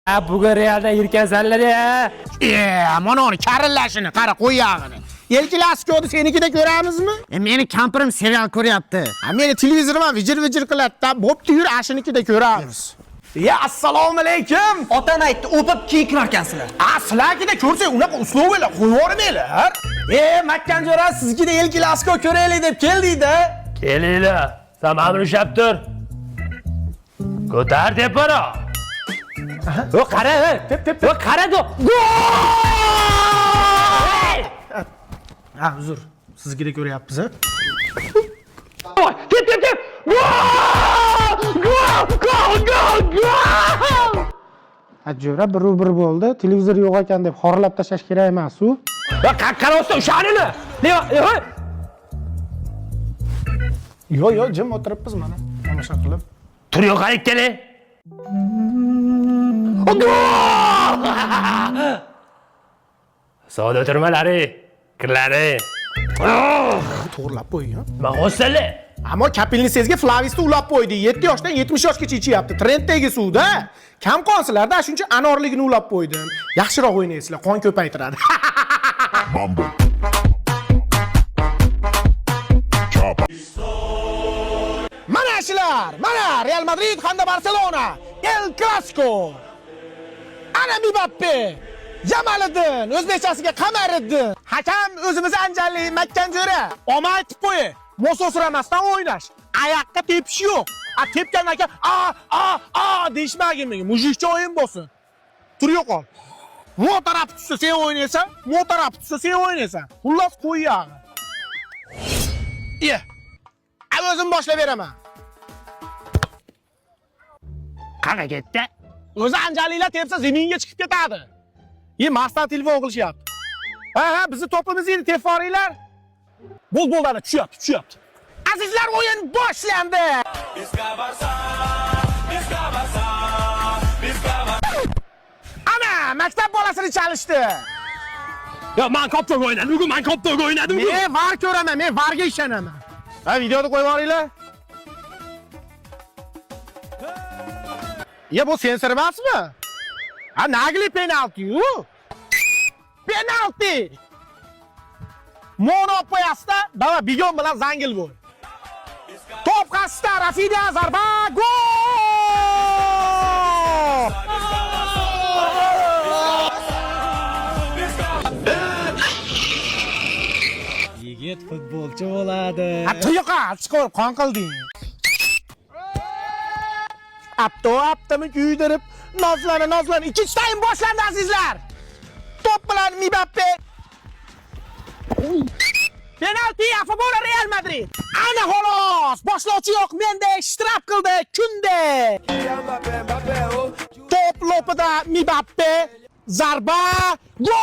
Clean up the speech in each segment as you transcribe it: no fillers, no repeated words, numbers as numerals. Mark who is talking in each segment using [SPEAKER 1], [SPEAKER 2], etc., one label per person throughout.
[SPEAKER 1] Bugun Realda yirkansanlar ya.
[SPEAKER 2] Mana onu karillashini, qara qo'yag'ini. El Klasikoni senikida ko'ramizmi?
[SPEAKER 3] Meni kampirim serial ko'ryapti.
[SPEAKER 2] Meni televizorim vijir qiladi-da, bo'pti yur, ashinikida ko'ramiz. Ya assalomu alaykum.
[SPEAKER 4] Otam aytdi, o'pib kiyiklarkansizlar.
[SPEAKER 2] Sizlarkida ko'rsang, unaqa uslubilar qo'yvormanglar.
[SPEAKER 4] Makkanjo'ra, sizgida El Klasiko ko'raylik deb keldik-da.
[SPEAKER 1] Kelinglar. Samam ushab tur. Ko'tar depara. O qara, tep. O qara do.
[SPEAKER 2] Uzr. Sizgida ko'ryapmiz, ha?
[SPEAKER 1] Tep. Gol!
[SPEAKER 2] Ajora bir bo'ldi. Televizor yo'q ekan deb xorlab tashlash kerak emas-ku.
[SPEAKER 1] Va qarasa o'shanini.
[SPEAKER 2] Yo'q, jim o'tiribmiz mana. Tomosha qilib.
[SPEAKER 1] Tur yo'qalik keling. Savdo o'tirmalari, kirlari.
[SPEAKER 2] To'g'rilab qo'ying.
[SPEAKER 1] Mag'osali.
[SPEAKER 2] Ammo kapelnisingizga Flavisni ulab qo'ydi. 7 yoshdan 70 yoshgacha ichyapti. Trenddagi suvda. Kam qonsizlarda shuncha anorligini ulab qo'ydim. Yaxshiroq o'ynaysizlar, qon ko'paytiradi. Mana shular, mana Real Madrid hamda Barcelona, El Clasico. Ana Mbappe, Jamaliddin, o'zbekchasiga Qamariddin. Hakam o'zimiz Anjalli Makkanjo'ra. Omad aytib qo'y. Moso suramasdan o'ynash. Oyoqqa tepish yo'q. Tepgandan keyin deyishmagin menga. Mujikcha o'yin bo'lsin. Tur yo'qol. Bu taraf tutsa sen o'ynaysan, bu taraf tutsa sen o'ynaysan. Xullas qo'yag. O'zim boshlab beraman.
[SPEAKER 1] Qanaqa ketdi?
[SPEAKER 2] O'zi Anjalilar tepsa zaminga chiqib ketadi. Masdan telefon qilishyapti. Bizni to'pimizni yedi teforinglar. Bo'ldan tushyapti. Azizlar, o'yin boshlandi. Ana, maktab bolasini chalishdi.
[SPEAKER 1] Yo, men koptok o'ynadim.
[SPEAKER 2] Men var ko'raman, men varga ishonaman. Videoni qo'yib yuboringlar. Bu sensor emasmi? Nagli penalti-yu. Penalti. Mono qo'yasizda, baba bigon bilan zangil bo'l. Top qasda, Rafinha zarba, gol!
[SPEAKER 4] Yigit futbolchi bo'ladi.
[SPEAKER 2] Tuyoqqa chiqib qon qilding. Aptami kuydirib, nozlana. Ikkinchi taym boshlandi azizlar. Top bilan Mbappe. Penalti a favor Real Madrid. Ana xolos, boshlovchi yo'q, menda ishtirok qildi, kunde. Top lopida Mbappe, zarba, gol!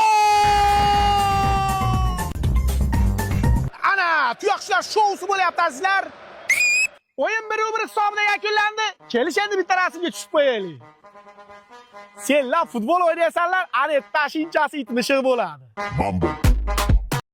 [SPEAKER 2] Ana, tuyoqchilar shousi bo'lyapti azizlar. O'yin 1-1 hisobida yakunlandi. Kelish endi bitta rasmga tushib qo'yaylik. Senlar futbol o'ynaysanlar, ana tashinchasi itmishi bo'ladi.